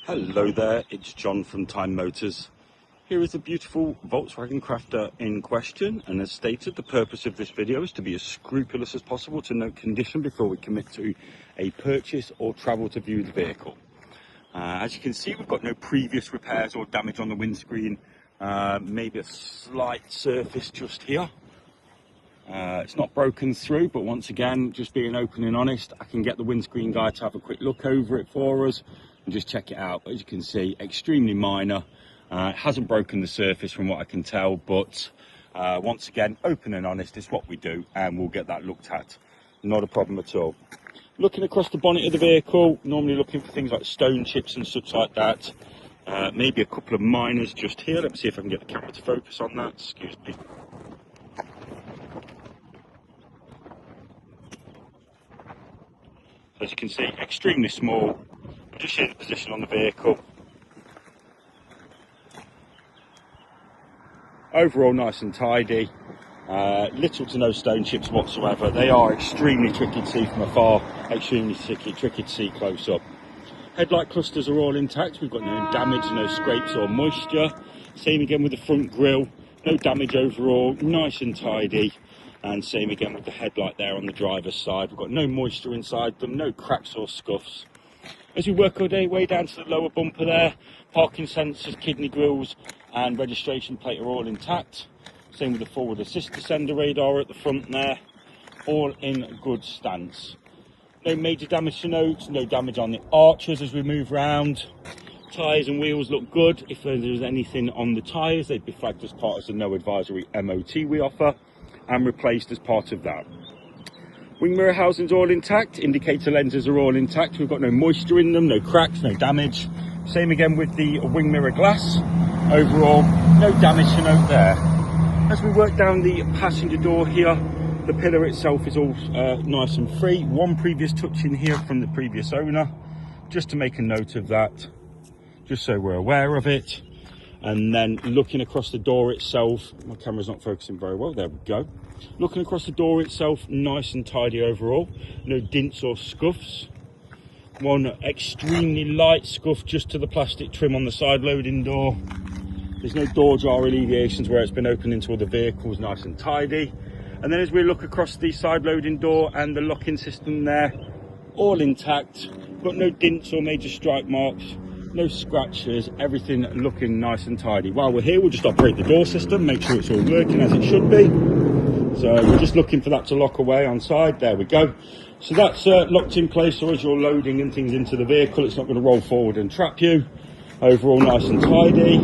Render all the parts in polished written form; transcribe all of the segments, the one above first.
Hello there, it's John from Time Motors. Here is the beautiful Volkswagen Crafter in question, and as stated, the purpose of this video is to be as scrupulous as possible to note condition before we commit to a purchase or travel to view the vehicle. As you can see, we've got no previous repairs or damage on the windscreen, maybe a slight surface just here. It's not broken through, but once again, just being open and honest, I can get the windscreen guy to have a quick look over it for us and just check it out. As you can see, extremely minor. It hasn't broken the surface from what I can tell, but once again, open and honest is what we do, and we'll get that looked at. Not a problem at all. Looking across the bonnet of the vehicle, normally looking for things like stone chips and such like that. Maybe a couple of minors just here. Let me see if I can get the camera to focus on that. Excuse me. As you can see, extremely small. Just show the position on the vehicle. Overall nice and tidy. Little to no stone chips whatsoever. They are extremely tricky to see from afar, extremely tricky to see close up. Headlight clusters are all intact. We've got no damage, no scrapes or moisture. Same again with the front grille. No damage overall, nice and tidy. And same again with the headlight there on the driver's side. We've got no moisture inside them, no cracks or scuffs. As we work our way down to the lower bumper there, parking sensors, kidney grills and registration plate are all intact. Same with the forward assist descender radar at the front there, all in good stance. No major damage to note, no damage on the arches as we move round. Tyres and wheels look good. If there's anything on the tyres, they'd be flagged as part of the no advisory MOT we offer and replaced as part of that. Wing mirror housing's all intact, indicator lenses are all intact. We've got no moisture in them, no cracks, no damage. Same again with the wing mirror glass. Overall, no damage to note there. As we work down the passenger door here, the pillar itself is all nice and free. One previous touch in here from the previous owner, just to make a note of that, just so we're aware of it. And then looking across the door itself, my camera's not focusing very well, there we go. Looking across the door itself, nice and tidy overall, no dints or scuffs. One extremely light scuff just to the plastic trim on the side loading door. There's no door jar alleviations where it's been opened into other vehicles, nice and tidy. And then as we look across the side loading door and the locking system there, all intact, got no dints or major strike marks. No scratches, everything looking nice and tidy. While we're here, we'll just operate the door system, make sure it's all working as it should be. So we're just looking for that to lock away on side. There we go. So that's locked in place, so as you're loading and things into the vehicle, it's not going to roll forward and trap you. Overall nice and tidy.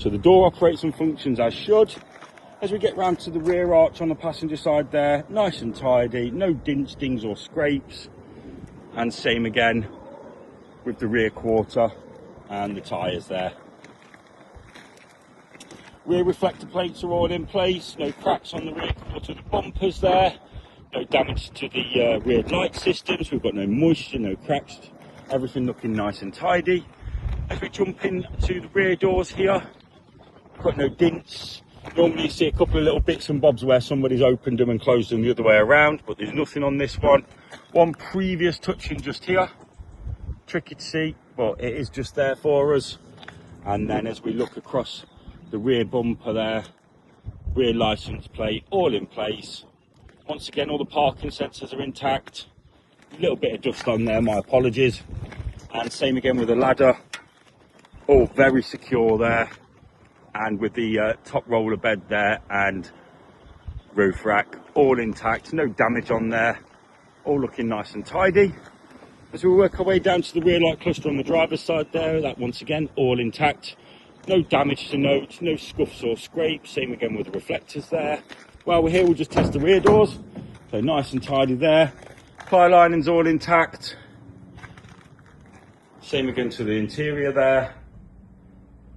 So the door operates and functions as should. As we get round to the rear arch on the passenger side there, nice and tidy, no dints, dings or scrapes. And same again with the rear quarter and the tyres there. Rear reflector plates are all in place, no cracks on the rear quarter of the bumpers there, no damage to the rear light systems, we've got no moisture, no cracks, everything looking nice and tidy. As we jump into the rear doors here, got no dints. Normally you see a couple of little bits and bobs where somebody's opened them and closed them the other way around, but there's nothing on this one. One previous touching just here. Tricky to see, but it is just there for us. And then as we look across the rear bumper there, rear license plate all in place. Once again, all the parking sensors are intact. A little bit of dust on there, my apologies. And same again with the ladder, all very secure there. And with the top roller bed there and roof rack all intact, no damage on there, all looking nice and tidy. As we work our way down to the rear light cluster on the driver's side there, that once again all intact, no damage to note, no scuffs or scrapes. Same again with the reflectors there. While we're here, we'll just test the rear doors, so nice and tidy there. Ply lining's all intact. Same again to the interior there.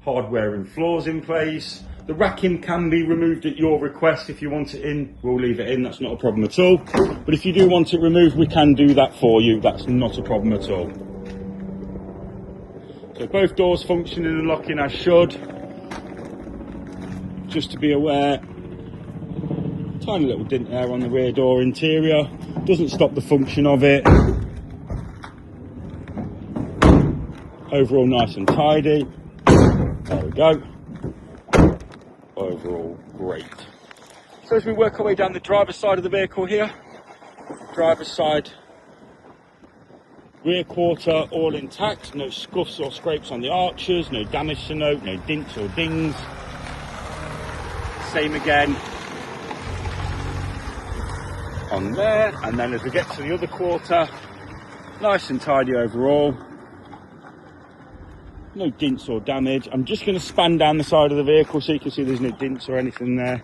Hardware and floors in place. The racking can be removed at your request. If you want it in, we'll leave it in, that's not a problem at all. But if you do want it removed, we can do that for you, that's not a problem at all. So both doors functioning and locking as should. Just to be aware, tiny little dent there on the rear door interior, doesn't stop the function of it. Overall nice and tidy. There we go. Overall great. So as we work our way down the driver's side of the vehicle here, driver's side rear quarter all intact, no scuffs or scrapes on the arches, no damage to note, no dints or dings. Same again on there, and then as we get to the other quarter, nice and tidy overall. No dints or damage. I'm just going to span down the side of the vehicle so you can see there's no dints or anything there.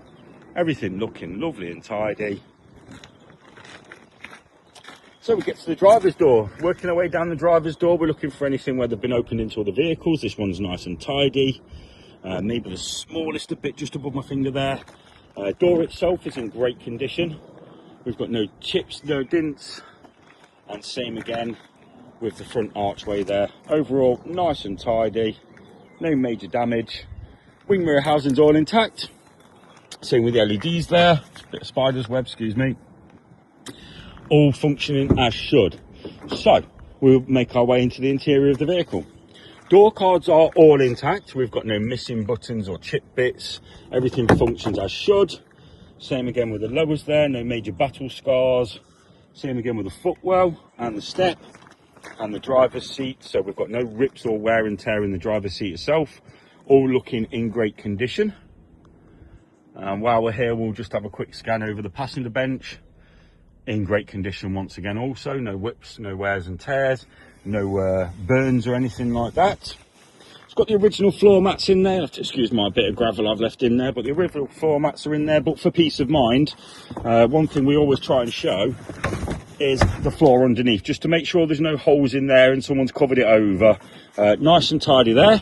Everything looking lovely and tidy. So we get to the driver's door. Working our way down the driver's door, we're looking for anything where they've been opened into other vehicles. This one's nice and tidy. Maybe the smallest a bit just above my finger there. Door itself is in great condition. We've got no chips, no dints, and same again with the front archway there. Overall nice and tidy, no major damage. Wing mirror housing's all intact. Same with the LEDs there, bit of spider's web, excuse me. All functioning as should. So we'll make our way into the interior of the vehicle. Door cards are all intact. We've got no missing buttons or chip bits. Everything functions as should. Same again with the lowers there, no major battle scars. Same again with the footwell and the step and the driver's seat. So we've got no rips or wear and tear in the driver's seat itself. All looking in great condition. And while we're here, we'll just have a quick scan over the passenger bench. In great condition once again also. No whips, no wears and tears, no burns or anything like that. It's got the original floor mats in there. I have to excuse my bit of gravel I've left in there, but the original floor mats are in there. But for peace of mind, one thing we always try and show is the floor underneath, just to make sure there's no holes in there and someone's covered it over. Nice and tidy there.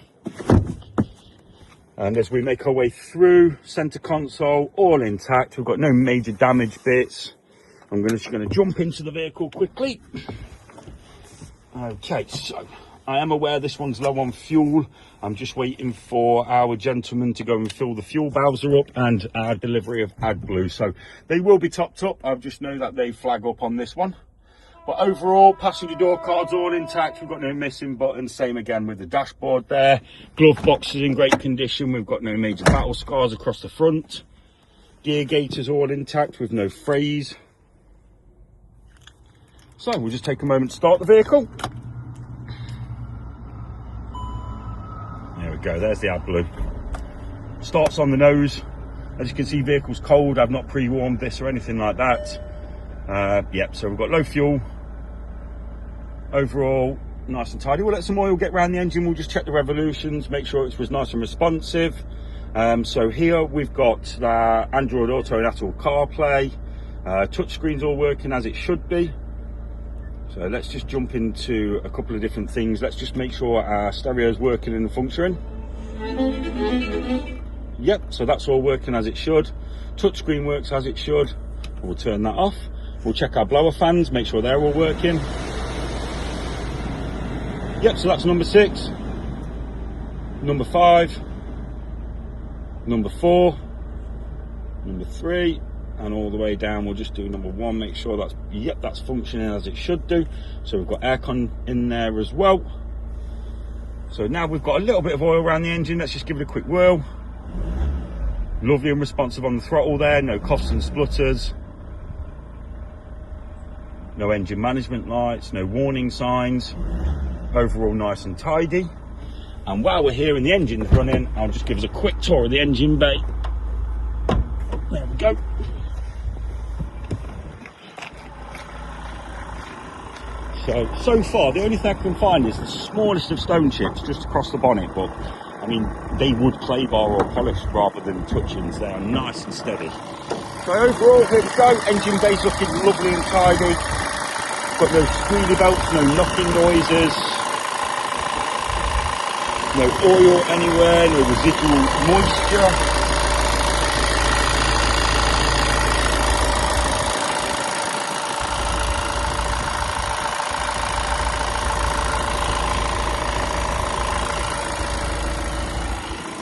And as we make our way through, centre console all intact. We've got no major damage bits. I'm just going to jump into the vehicle quickly. Okay, so I am aware this one's low on fuel. I'm just waiting for our gentleman to go and fill the fuel bowser up and our delivery of AdBlue. So they will be topped up. I just know that they flag up on this one. But overall, passenger door cards all intact. We've got no missing buttons. Same again with the dashboard there. Glove box is in great condition. We've got no major battle scars across the front. Gear gate is all intact with no frays. So we'll just take a moment to start the vehicle. There we go, there's the AdBlue. Starts on the nose. As you can see, vehicle's cold. I've not pre-warmed this or anything like that. Yep, so we've got low fuel. Overall, nice and tidy. We'll let some oil get around the engine. We'll just check the revolutions, make sure it was nice and responsive. So here we've got Android Auto and Apple CarPlay. Touchscreen's all working as it should be. So let's just jump into a couple of different things. Let's just make sure our stereo is working and functioning. Yep, so that's all working as it should. Touchscreen works as it should. We'll turn that off. We'll check our blower fans, make sure they're all working. Yep, so that's number 6, number 5, number 4, number 3, and all the way down. We'll just do number 1, make sure that's, yep, that's functioning as it should do. So we've got aircon in there as well. So now we've got a little bit of oil around the engine. Let's just give it a quick whirl. Lovely and responsive on the throttle there, no coughs and splutters. No engine management lights, no warning signs. Overall nice and tidy. And while we're here and the engine's running, I'll just give us a quick tour of the engine bay. There we go. So far, the only thing I can find is the smallest of stone chips just across the bonnet, but I mean, they would clay bar or polish rather than touch-ins. They are nice and steady. So overall, here we go. Engine bay's looking lovely and tidy. Got no squealy belts, no knocking noises. No oil anywhere, no residual moisture.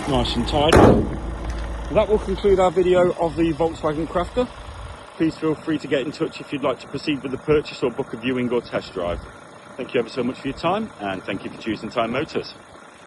Nice and tidy. That will conclude our video of the Volkswagen Crafter. Please feel free to get in touch if you'd like to proceed with the purchase or book a viewing or test drive. Thank you ever so much for your time, and thank you for choosing Time Motors.